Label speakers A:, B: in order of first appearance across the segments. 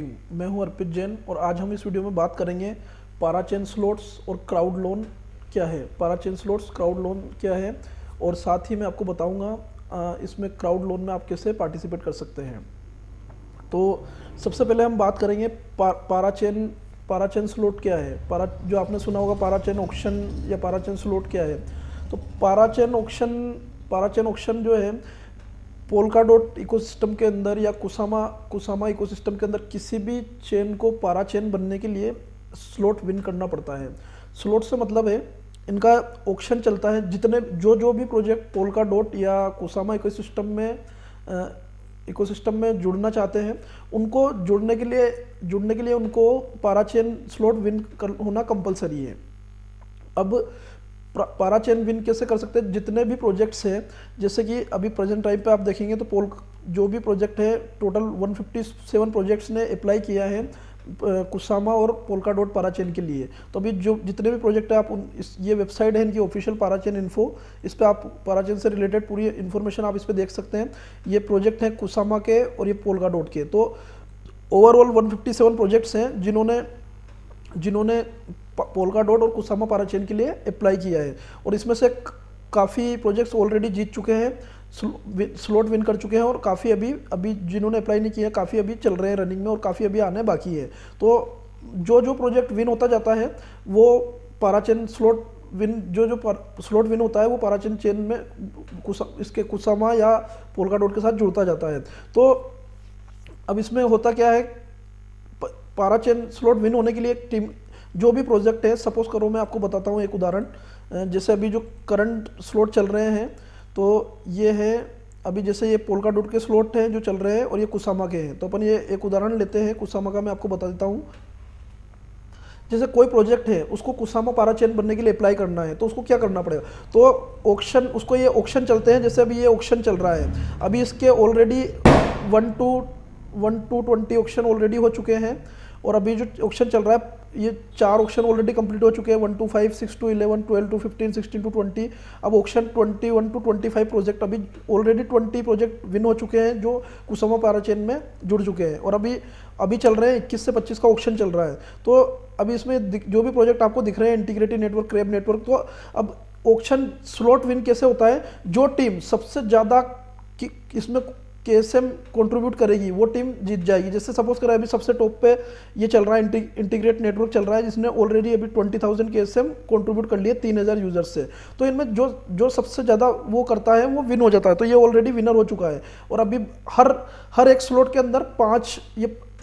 A: मैं हूं अर्पित जैन और आज हम इस वीडियो में बात करेंगे पाराचेन स्लॉट्स और क्राउड लोन क्या है। पाराचेन स्लॉट्स, क्राउड लोन क्या है और साथ ही मैं आपको बताऊंगा इसमें क्राउड लोन में आप कैसे पार्टिसिपेट कर सकते हैं। तो सबसे पहले हम बात करेंगे पाराचेन स्लॉट क्या है। जो आपने सुना होगा पाराचेन ऑक्शन या पाराचेन स्लॉट क्या है। तो पाराचेन ऑक्शन जो है पोल्काडॉट इकोसिस्टम के अंदर या कुसामा इकोसिस्टम के अंदर किसी भी चेन को पारा चेन बनने के लिए स्लॉट विन करना पड़ता है। स्लॉट से मतलब है इनका ऑक्शन चलता है, जितने जो भी प्रोजेक्ट पोल्काडॉट या कुसामा इकोसिस्टम में जुड़ना चाहते हैं उनको जुड़ने के लिए उनको पारा चेन स्लॉट विन होना कंपलसरी है। अब पारा चेन विन कैसे कर सकते हैं, जितने भी प्रोजेक्ट्स हैं, जैसे कि अभी प्रेजेंट टाइम पे आप देखेंगे तो जो भी प्रोजेक्ट है टोटल 157 प्रोजेक्ट्स ने अप्लाई किया है कुसामा और पोल्काडॉट पारा चेन के लिए। तो अभी जो जितने भी प्रोजेक्ट है आप ये वेबसाइट है इनकी ऑफिशियल पारा चेन इन्फो, इस पर आप पारा चेन से रिलेटेड पूरी इन्फॉर्मेशन आप इस पर देख सकते हैं। ये प्रोजेक्ट हैं कुसामा के और ये पोल्काडॉट के। तो ओवरऑल 157 प्रोजेक्ट्स हैं जिन्होंने पोल्काडॉट और कुसामा पारा चेन के लिए अप्लाई किया है और इसमें से काफ़ी प्रोजेक्ट्स ऑलरेडी जीत चुके हैं, स्लॉट विन कर चुके हैं और काफ़ी अभी जिन्होंने अप्लाई नहीं किया काफ़ी अभी चल रहे हैं रनिंग में और काफ़ी अभी आने बाकी है। तो जो प्रोजेक्ट विन होता जाता है वो पारा chain slot win slot win होता है वो पारा चेन में इसके कुसामा या पोल्काडॉट के साथ जुड़ता जाता है। तो अब इसमें होता क्या है, पारा चेन स्लॉट विन होने के लिए एक टीम, जो भी प्रोजेक्ट है, सपोज करो मैं आपको बताता हूँ एक उदाहरण। जैसे अभी जो करंट स्लॉट चल रहे हैं तो ये है, अभी जैसे ये पोल्काडॉट के स्लॉट हैं जो चल रहे हैं और ये कुसामा के हैं। तो अपन ये एक उदाहरण लेते हैं कुसामा का, मैं आपको बता देता हूँ। जैसे कोई प्रोजेक्ट है उसको कुसामा पारा चेन बनने के लिए अप्लाई करना है तो उसको क्या करना पड़ेगा, तो उसको ये ऑक्शन चलते हैं। जैसे अभी ये ऑक्शन चल रहा है, अभी इसके ऑलरेडी 1 to 20 ऑक्शन ऑलरेडी हो चुके हैं और अभी जो ऑक्शन चल रहा है ये 4 ऑक्शन ऑलरेडी कंप्लीट हो चुके हैं, 1 to 5, 6 to 11, 12 to 15, 16 to 20। अब ऑक्शन 21 to 25 प्रोजेक्ट, अभी ऑलरेडी 20 प्रोजेक्ट विन हो चुके हैं जो कुसामा पारा चेन में जुड़ चुके हैं और अभी चल रहे हैं 21 से 25 का ऑक्शन चल रहा है। तो अभी इसमें जो भी प्रोजेक्ट आपको दिख रहे हैं इंटीग्रेटेड नेटवर्क, क्रेब नेटवर्क, तो अब ऑक्शन स्लॉट विन कैसे होता है, जो टीम सबसे ज़्यादा इसमें केएसएम कंट्रीब्यूट करेगी वो टीम जीत जाएगी। जैसे सपोज करें अभी सबसे टॉप पे ये चल रहा है इंटीग्रेट नेटवर्क चल रहा है जिसने ऑलरेडी अभी 20,000 केएसएम कंट्रीब्यूट कर लिए 3,000 यूजर्स से। तो इनमें जो सबसे ज़्यादा वो करता है वो विन हो जाता है, तो ये ऑलरेडी विनर हो चुका है। और अभी हर एक स्लॉट के अंदर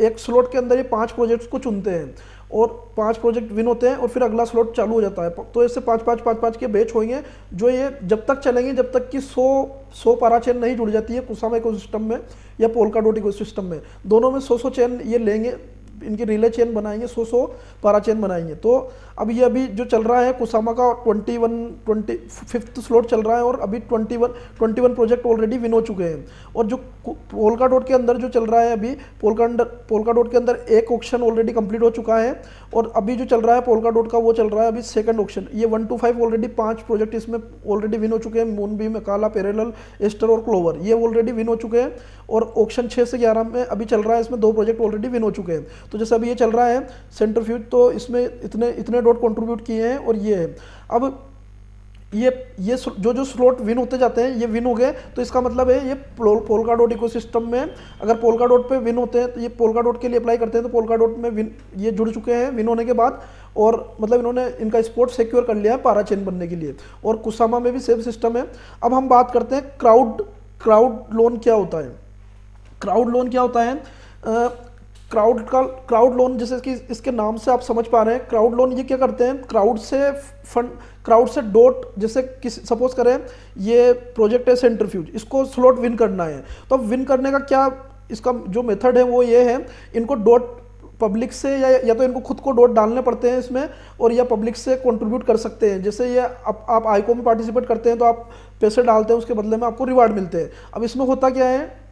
A: एक स्लॉट के अंदर ये 5 प्रोजेक्ट्स को चुनते हैं और 5 प्रोजेक्ट विन होते हैं और फिर अगला स्लॉट चालू हो जाता है। तो ऐसे 5-5 के बैच होंगे जो ये जब तक चलेंगे जब तक कि 100 पारा चेन नहीं जुड़ जाती है कुसामा इकोसिस्टम में या पोल्काडॉट इकोसिस्टम में। दोनों में 100 चेन ये लेंगे, इनकी रिले चेन बनाएंगे, 100 पारा चेन बनाएंगे। तो अब ये अभी जो चल रहा है कुसामा का 25th स्लॉट चल रहा है और अभी 21 प्रोजेक्ट ऑलरेडी विन हो चुके हैं। और जो पोल्काडॉट के अंदर जो चल रहा है अभी पोल्काडॉट के अंदर एक ऑक्शन ऑलरेडी कंप्लीट हो चुका है और अभी जो चल रहा है पोल्काडॉट का वो चल रहा है अभी सेकंड ऑक्शन। ये 1 to 5 ऑलरेडी 5 प्रोजेक्ट इसमें ऑलरेडी विन हो चुके हैं, मूनबीम, काला, पैरेलल, एस्टर और क्लोवर, ये ऑलरेडी विन हो चुके हैं। और ऑक्शन 6 से 11 में अभी चल रहा है, इसमें 2 प्रोजेक्ट ऑलरेडी विन हो चुके हैं। तो जैसे अभी ये चल रहा है सेंट्रीफ्यूज, तो इसमें इतने डॉट कंट्रीब्यूट किए हैं और ये है। अब ये जो स्लॉट विन होते जाते हैं ये विन हो गए, तो इसका मतलब है ये पोल्काडॉट इकोसिस्टम में अगर पोल्काडॉट पे विन होते हैं तो ये पोल्काडॉट के लिए अप्लाई करते हैं तो पोल्काडॉट में ये जुड़ चुके हैं विन होने के बाद, और मतलब इन्होंने इनका स्पॉट सिक्योर कर लिया है पारा चेन बनने के लिए। और कुसामा में भी सेम सिस्टम है। अब हम बात करते हैं क्राउड लोन क्या होता है। क्राउड लोन क्या होता है, क्राउड लोन जैसे कि इसके नाम से आप समझ पा रहे हैं, क्राउड लोन ये क्या करते हैं, क्राउड से डॉट, जैसे सपोज करें ये प्रोजेक्ट है सेंट्रीफ्यूज, इसको स्लॉट विन करना है। तो अब विन करने का क्या इसका जो मेथड है वो ये है, इनको डॉट पब्लिक से या तो इनको खुद को डॉट डालने पड़ते हैं इसमें और या पब्लिक से कंट्रीब्यूट कर सकते हैं। जैसे ये आप आईको में पार्टिसिपेट करते हैं तो आप पैसे डालते हैं, उसके बदले में आपको रिवार्ड मिलते हैं। अब इसमें होता क्या है,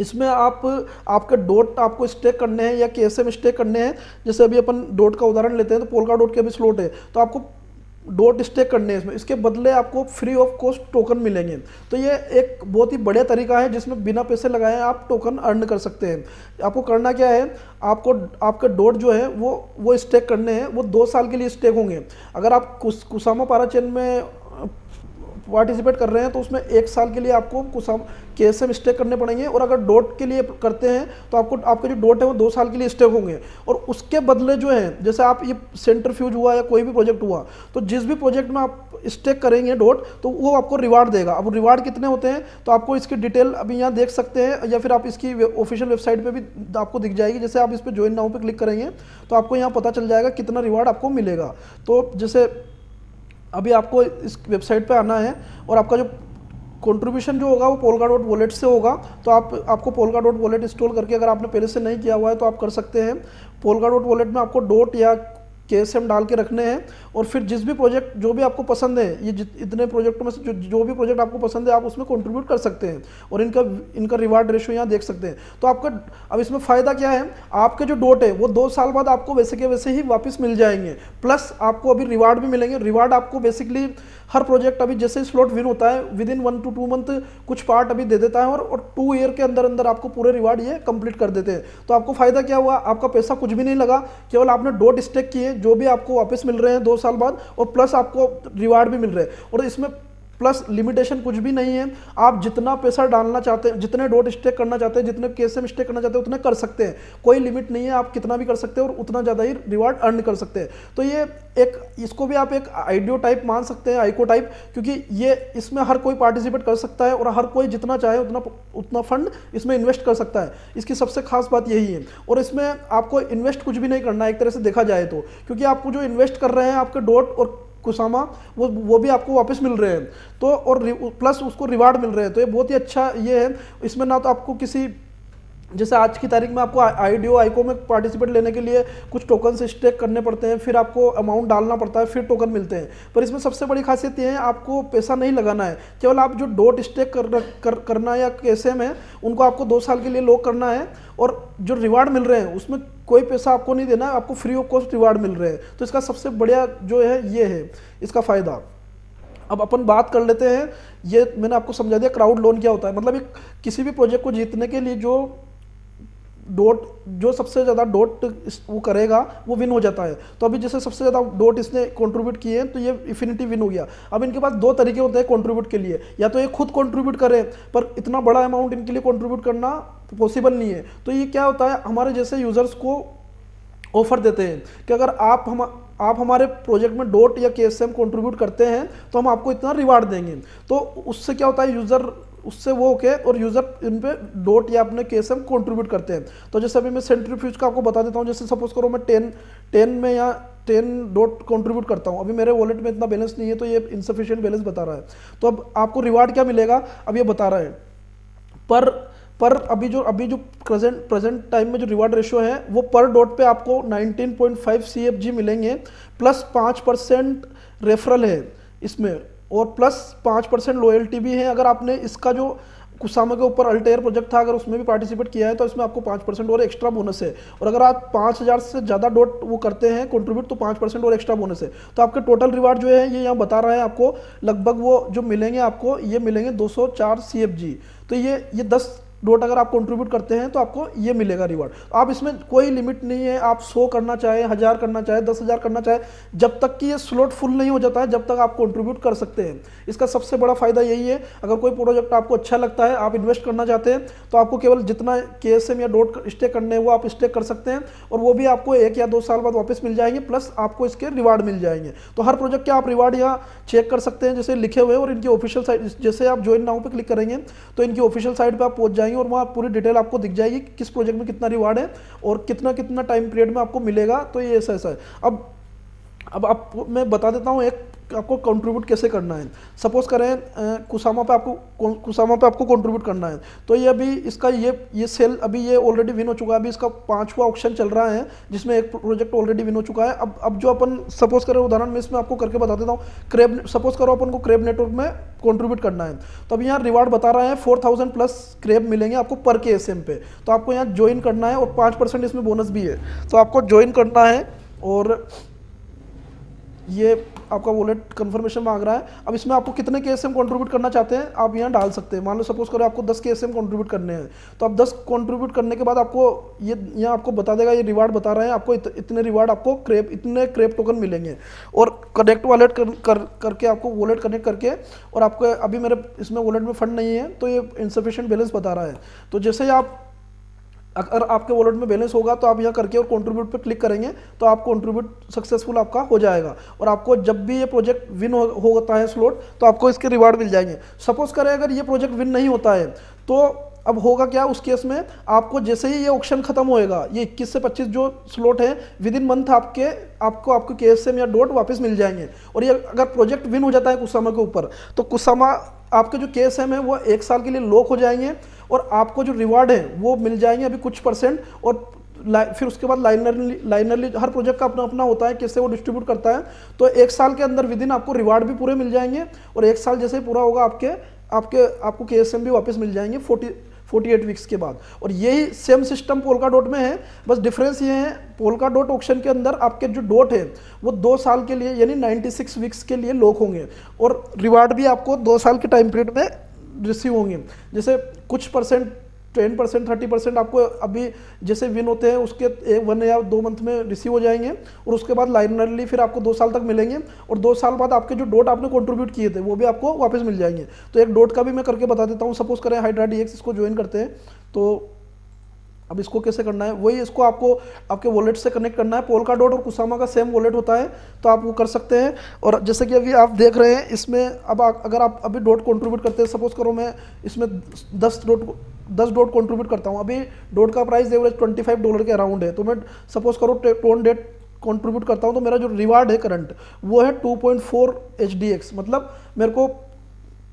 A: इसमें आपके डॉट आपको स्टेक करने हैं या केएसएम स्टेक करने हैं। जैसे अभी अपन डॉट का उदाहरण लेते हैं तो पोल्काडॉट के भी स्लॉट है, तो आपको डॉट स्टेक करने हैं इसमें, इसके बदले आपको फ्री ऑफ कॉस्ट टोकन मिलेंगे। तो ये एक बहुत ही बढ़िया तरीका है जिसमें बिना पैसे लगाए आप टोकन अर्न कर सकते हैं। आपको करना क्या है, आपको आपके डॉट जो है वो स्टेक करने हैं, वो 2 साल के लिए स्टेक होंगे। अगर आप कुसामा पाराचेन में पार्टिसिपेट कर रहे हैं तो उसमें 1 साल के लिए आपको कुसामा KSM स्टेक करने पड़ेंगे, और अगर डॉट के लिए करते हैं तो आपको आपके जो डॉट है वो 2 साल के लिए स्टेक होंगे। और उसके बदले जो है, जैसे आप ये सेंट्रीफ्यूज हुआ या कोई भी प्रोजेक्ट हुआ, तो जिस भी प्रोजेक्ट में आप स्टेक करेंगे डॉट, तो वो आपको रिवार्ड देगा। अब रिवार्ड कितने होते हैं तो आपको इसकी डिटेल अभी यहाँ देख सकते हैं, या फिर आप इसकी ऑफिशियल वेबसाइट पर भी आपको दिख जाएगी। जैसे आप इस पर ज्वाइन नाउ पे क्लिक करेंगे तो आपको यहाँ पता चल जाएगा कितना रिवार्ड आपको मिलेगा। तो जैसे अभी आपको इस वेबसाइट पे आना है, और आपका जो कंट्रीब्यूशन जो होगा वो पोलकाडॉट वॉलेट से होगा। तो आपको पोलकाडॉट वॉलेट इंस्टॉल करके, अगर आपने पहले से नहीं किया हुआ है तो आप कर सकते हैं। पोलकाडॉट वॉलेट में आपको डॉट या KSM डाल के रखने हैं, और फिर जिस भी प्रोजेक्ट जो भी आपको पसंद है, ये इतने प्रोजेक्टों में से जो भी प्रोजेक्ट आपको पसंद है आप उसमें कंट्रीब्यूट कर सकते हैं, और इनका रिवार्ड रेशियो यहाँ देख सकते हैं। तो आपका अब इसमें फ़ायदा क्या है, आपके जो डॉट है वो 2 साल बाद आपको वैसे के वैसे ही वापस मिल जाएंगे, प्लस आपको अभी रिवार्ड भी मिलेंगे। रिवार्ड आपको बेसिकली हर प्रोजेक्ट अभी जैसे ही स्लॉट विन होता है विदिन 1 to 2 मंथ कुछ पार्ट अभी दे देता है, और 2 ईयर के अंदर अंदर आपको पूरे रिवार्ड ये कंप्लीट कर देते हैं। तो आपको फायदा क्या हुआ, आपका पैसा कुछ भी नहीं लगा, केवल आपने डॉट स्टेक किए जो भी आपको वापस मिल रहे हैं 2 साल बाद, और प्लस आपको रिवार्ड भी मिल रहे हैं। और इसमें प्लस लिमिटेशन कुछ भी नहीं है, आप जितना पैसा डालना चाहते हैं, जितने डॉट स्टेक करना चाहते हैं, जितने KSM स्टेक करना चाहते हैं उतने कर सकते हैं, कोई लिमिट नहीं है। आप कितना भी कर सकते हैं और उतना ज़्यादा ही रिवार्ड अर्न कर सकते हैं। तो ये इसको भी आप एक आईडीओ टाइप मान सकते हैं, आईको टाइप, क्योंकि ये इसमें हर कोई पार्टिसिपेट कर सकता है और हर कोई जितना चाहे उतना फंड इसमें इन्वेस्ट कर सकता है। इसकी सबसे खास बात यही है। और इसमें आपको इन्वेस्ट कुछ भी नहीं करना है एक तरह से देखा जाए तो, क्योंकि आपको जो इन्वेस्ट कर रहे हैं आपके डॉट और कुसामा वो भी आपको वापस मिल रहे हैं, तो और प्लस उसको रिवार्ड मिल रहे हैं। तो ये बहुत ही अच्छा ये है। इसमें ना तो आपको किसी, जैसे आज की तारीख में आपको आईडीओ आईको में पार्टिसिपेट लेने के लिए कुछ टोकन से स्टेक करने पड़ते हैं, फिर आपको अमाउंट डालना पड़ता है, फिर टोकन मिलते हैं। पर इसमें सबसे बड़ी खासियत ये है, आपको पैसा नहीं लगाना है, केवल आप जो डॉट स्टेक करना या KSM है उनको आपको 2 साल के लिए लॉक करना है, और जो रिवार्ड मिल रहे हैं उसमें कोई पैसा आपको नहीं देना है, आपको फ्री ऑफ कॉस्ट रिवार्ड मिल रहे हैं। तो इसका सबसे बढ़िया जो है ये है इसका फ़ायदा। अब अपन बात कर लेते हैं, ये मैंने आपको समझा दिया क्राउड लोन क्या होता है। मतलब एक किसी भी प्रोजेक्ट को जीतने के लिए जो सबसे ज़्यादा डॉट वो करेगा वो विन हो जाता है। तो अभी जैसे सबसे ज़्यादा डॉट इसने कंट्रीब्यूट किए हैं तो ये इन्फिनिटी विन हो गया। अब इनके पास 2 तरीके होते हैं कंट्रीब्यूट के लिए, या तो ये खुद कंट्रीब्यूट करें, पर इतना बड़ा अमाउंट इनके लिए कंट्रीब्यूट करना पॉसिबल नहीं है। तो ये क्या होता है, हमारे जैसे यूज़र्स को ऑफर देते हैं कि अगर आप हमारे प्रोजेक्ट में डॉट या KSM कंट्रीब्यूट करते हैं तो हम आपको इतना रिवार्ड देंगे। तो उससे क्या होता है, यूज़र उससे वो होके और यूज़र इन पे डॉट या अपने KSM कंट्रीब्यूट करते हैं। तो जैसे अभी मैं सेंट्रीफ्यूज का आपको बता देता हूँ। जैसे सपोज करो मैं 10 में या 10 डॉट कंट्रीब्यूट करता हूँ, अभी मेरे वॉलेट में इतना बैलेंस नहीं है तो ये इनसफिशिएंट बैलेंस बता रहा है। तो अब आपको रिवार्ड क्या मिलेगा अब ये बता रहा है, पर अभी जो प्रेजेंट टाइम में जो रिवार्ड रेशियो है वो पर डॉट पे आपको 19.5 CFG मिलेंगे, प्लस 5% रेफरल है इसमें, और प्लस 5% लॉयल्टी भी है। अगर आपने इसका जो कुसामा के ऊपर अल्टेयर प्रोजेक्ट था अगर उसमें भी पार्टिसिपेट किया है तो इसमें आपको 5% और एक्स्ट्रा बोनस है। और अगर आप 5000 से ज़्यादा डॉट वो करते हैं कंट्रीब्यूट तो 5% और एक्स्ट्रा बोनस है। तो आपके टोटल रिवार्ड जो है ये यहाँ बता रहा है आपको, लगभग वो जो मिलेंगे आपको ये मिलेंगे 204 CFG। तो ये 10 डॉट अगर आप कंट्रीब्यूट करते हैं तो आपको ये मिलेगा रिवार्ड। आप इसमें कोई लिमिट नहीं है, आप 100 करना चाहे, 1000 करना चाहे, 10,000 करना चाहे, जब तक कि ये स्लॉट फुल नहीं हो जाता है जब तक आप कंट्रीब्यूट कर सकते हैं। इसका सबसे बड़ा फायदा यही है, अगर कोई प्रोजेक्ट आपको अच्छा लगता है, आप इन्वेस्ट करना चाहते हैं तो आपको केवल जितना KSM या डॉट स्टेक करने हैं वो आप स्टेक कर सकते हैं, और वो भी आपको 1 या 2 साल बाद वापस मिल जाएंगे, प्लस आपको इसके रिवार्ड मिल जाएंगे। तो हर प्रोजेक्ट के आप रिवार्ड यहाँ चेक कर सकते हैं जैसे लिखे हुए, और इनकी ऑफिशियल साइट, जैसे आप ज्वाइन नाउ पे क्लिक करेंगे तो इनकी ऑफिशियल साइट पे आप पहुंच जाएंगे और वहाँ पूरी डिटेल आपको दिख जाएगी किस प्रोजेक्ट में कितना रिवार्ड है और कितना कितना टाइम पीरियड में आपको मिलेगा। तो ये ऐसा है। अब आप मैं बता देता हूँ एक आपको कंट्रीब्यूट कैसे करना है। सपोज करें कुसामा पे आपको कंट्रीब्यूट करना है, तो ये अभी इसका ये सेल अभी ये ऑलरेडी विन हो चुका है। अभी इसका 5वां ऑक्शन चल रहा है जिसमें एक प्रोजेक्ट ऑलरेडी विन हो चुका है। अब जो अपन सपोज करें उदाहरण में इसमें आपको करके बता देता हूँ। सपोज करो अपन को क्रेब नेटवर्क में कंट्रीब्यूट करना है, तो अभी यहाँ रिवार्ड बता रहा है 4000 प्लस क्रेब मिलेंगे आपको पर KSM पे। तो आपको यहाँ ज्वाइन करना है और 5% इसमें बोनस भी है, तो आपको ज्वाइन करना है। और ये आपका वॉलेट कंफर्मेशन मांग रहा है। अब इसमें आपको कितने KSM कंट्रीब्यूट करना चाहते हैं आप यहाँ डाल सकते हैं। मान लो सपोज करो आपको 10 KSM कंट्रीब्यूट करने हैं, तो आप 10 कंट्रीब्यूट करने के बाद आपको ये यहाँ आपको बता देगा, ये रिवार्ड बता रहे हैं आपको इतने रिवार्ड आपको इतने क्रेप टोकन मिलेंगे। और कनेक्ट वॉलेट करके आपको वॉलेट कनेक्ट करके, और आपको अभी मेरे इसमें वॉलेट में फंड नहीं है तो ये इनसफिशिएंट बैलेंस बता रहा है। तो जैसे ही आप अगर आपके वॉलेट में बैलेंस होगा तो आप यहाँ करके और कंट्रीब्यूट पे क्लिक करेंगे तो आप कंट्रीब्यूट सक्सेसफुल आपका हो जाएगा। और आपको जब भी ये प्रोजेक्ट विन होता है स्लॉट तो आपको इसके रिवार्ड मिल जाएंगे। सपोज करें अगर ये प्रोजेक्ट विन नहीं होता है तो अब होगा क्या उस केस में, आपको जैसे ही ये ऑक्शन खत्म होएगा, ये 21 से 25 जो स्लॉट है विद इन मंथ आपको KSM या डॉट वापस मिल जाएंगे। और ये अगर प्रोजेक्ट विन हो जाता है कुसामा के ऊपर तो कुसामा आपके जो KSM है वो 1 साल के लिए लॉक हो जाएंगे और आपको जो रिवार्ड है वो मिल जाएंगे अभी कुछ %। और फिर उसके बाद लाइनरली हर प्रोजेक्ट का अपना अपना होता है कैसे वो डिस्ट्रीब्यूट करता है। तो 1 साल के अंदर विद इन आपको रिवार्ड भी पूरे मिल जाएंगे और 1 साल जैसे ही पूरा होगा आपको KSM भी वापस मिल जाएंगे 48 वीक्स के बाद। और यही सेम सिस्टम पोल्का डॉट में है, बस डिफरेंस ये है पोल्का डॉट ऑक्शन के अंदर आपके जो डॉट है वो 2 साल के लिए यानी 96 वीक्स के लिए लॉक होंगे और रिवार्ड भी आपको 2 साल के टाइम पीरियड में रिसीव होंगे। जैसे कुछ %, 10%, 30% आपको अभी जैसे विन होते हैं उसके 1 या 2 मंथ में रिसीव हो जाएंगे और उसके बाद लाइनरली फिर आपको 2 साल तक मिलेंगे और 2 साल बाद आपके जो डॉट आपने कंट्रीब्यूट किए थे वो भी आपको वापस मिल जाएंगे। तो एक डॉट का भी मैं करके बता देता हूँ। सपोज करें हाइड्रा DX इसको ज्वाइन करते हैं तो अब इसको कैसे करना है, वही इसको आपको आपके वॉलेट से कनेक्ट करना है। पोल्का डॉट और कुसामा का सेम वॉलेट होता है तो आप वो कर सकते हैं। और जैसे कि अभी आप देख रहे हैं इसमें अब अगर आप अभी डॉट कंट्रीब्यूट करते हैं, सपोज करो मैं इसमें 10 डॉट कंट्रीब्यूट करता हूँ। अभी डॉट का प्राइस एवरेज $25 के अराउंड है, तो मैं सपोज करो 10 डेट कंट्रीब्यूट करता हूँ तो मेरा जो रिवार्ड है करंट वो है 2.4 HDX, मतलब मेरे को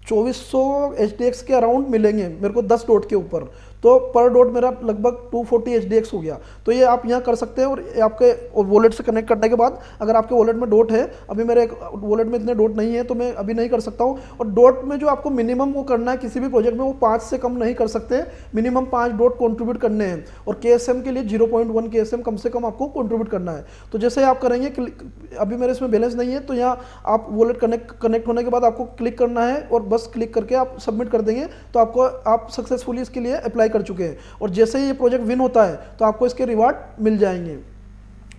A: 2400 HDX के अराउंड मिलेंगे मेरे को 10 डॉट के ऊपर। तो पर डॉट मेरा लगभग 240 HDX हो गया। तो ये आप यहाँ कर सकते हैं। और आपके वॉलेट से कनेक्ट करने के बाद अगर आपके वॉलेट में डॉट है, अभी मेरे वॉलेट में इतने डॉट नहीं है तो मैं अभी नहीं कर सकता हूँ। और डॉट में जो आपको मिनिमम वो करना है किसी भी प्रोजेक्ट में वो 5 से कम नहीं कर सकते, मिनिमम 5 डॉट कॉन्ट्रीब्यूट करने हैं। और KSM के लिए 0.1 KSM कम से कम आपको कॉन्ट्रीब्यूट करना है। तो जैसे आप करेंगे, अभी मेरे इसमें बैलेंस नहीं है तो यहाँ आप वॉलेट कनेक्ट होने के बाद आपको क्लिक करना है और बस क्लिक करके आप सबमिट कर देंगे तो आप सक्सेसफुली इसके लिए अप्लाई कर चुके हैं। और जैसे ही ये प्रोजेक्ट विन होता है तो आपको इसके रिवार्ड मिल जाएंगे।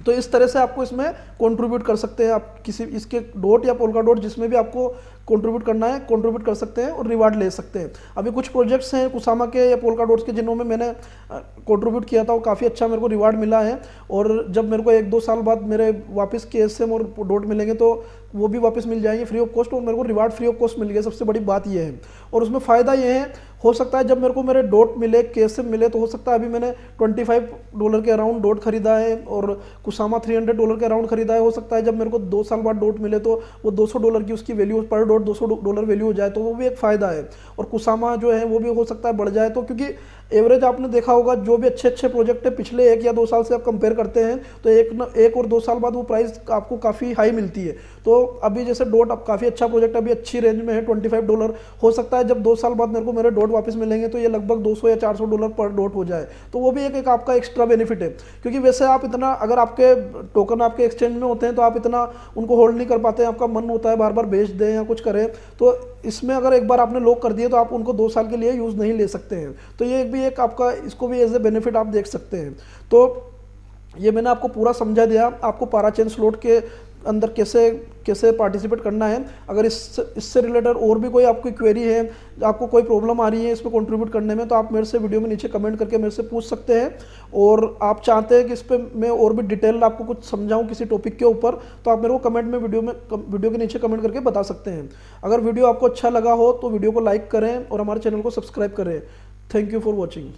A: तो इस तरह से आपको इसमें कंट्रीब्यूट कर सकते हैं। आप किसी इसके डॉट या पोल्का डॉट जिसमें भी आपको कंट्रीब्यूट करना है कंट्रीब्यूट कर सकते हैं और रिवार्ड ले सकते हैं। अभी कुछ प्रोजेक्ट्स हैं कुसामा के या पोल्का डॉट्स के जिन्होंने मैंने कंट्रीब्यूट किया था वो काफ़ी अच्छा मेरे को रिवार्ड मिला है। और जब मेरे को 1-2 साल बाद मेरे वापस KSM और डॉट मिलेंगे तो वो भी वापस मिल जाएंगे फ्री ऑफ कॉस्ट। और मेरे को रिवार्ड फ्री ऑफ कॉस्ट मिल गया, सबसे बड़ी बात ये है। और उसमें फ़ायदा ये है, हो सकता है जब मेरे को मेरे डॉट मिले KSM मिले तो हो सकता है अभी मैंने $25 के अराउंड डॉट खरीदा है और कुसामा $300 के अराउंड खरीदा है। हो सकता है जब मेरे को 2 साल बाद डॉट मिले तो वो $200 की उसकी वैल्यू, पर डॉट $200 वैल्यू हो जाए तो वो भी एक फ़ायदा है। और कुसामा जो है वो भी हो सकता है बढ़ जाए, तो क्योंकि एवरेज आपने देखा होगा जो भी अच्छे प्रोजेक्ट है पिछले 1 या 2 साल से आप कंपेयर करते हैं तो 1 और 2 साल बाद वो प्राइस आपको काफ़ी हाई मिलती है। तो अभी जैसे डॉट अब काफ़ी अच्छा प्रोजेक्ट अभी अच्छी रेंज में है $25, हो सकता है जब 2 साल बाद मेरे को मेरे डॉट वापस मिलेंगे तो ये लगभग $200 या $400 पर डॉट हो जाए। तो वो भी एक आपका एक्स्ट्रा बेनिफिट है, क्योंकि वैसे आप इतना अगर आपके टोकन आपके एक्सचेंज में होते हैं तो आप इतना उनको होल्ड नहीं कर पाते हैं, आपका मन होता है बार बार बेच दें या कुछ करें। तो इसमें अगर एक बार आपने लॉक कर दिए तो आप उनको 2 साल के लिए यूज़ नहीं ले सकते हैं। तो ये भी एक आपका, इसको भी एज ए बेनिफिट आप देख सकते हैं। तो ये मैंने आपको पूरा समझा दिया आपको पाराचेन स्लॉट के अंदर कैसे पार्टिसिपेट करना है। अगर इससे रिलेटेड और भी कोई आपकी क्वेरी है, आपको कोई प्रॉब्लम आ रही है इसमें कंट्रीब्यूट करने में, तो आप मेरे से वीडियो में नीचे कमेंट करके मेरे से पूछ सकते हैं। और आप चाहते हैं कि इस पर मैं और भी डिटेल आपको कुछ समझाऊं किसी टॉपिक के ऊपर, तो आप मेरे को कमेंट में वीडियो के नीचे कमेंट करके बता सकते हैं। अगर वीडियो आपको अच्छा लगा हो तो वीडियो को लाइक करें और हमारे चैनल को सब्सक्राइब करें। Thank you for watching.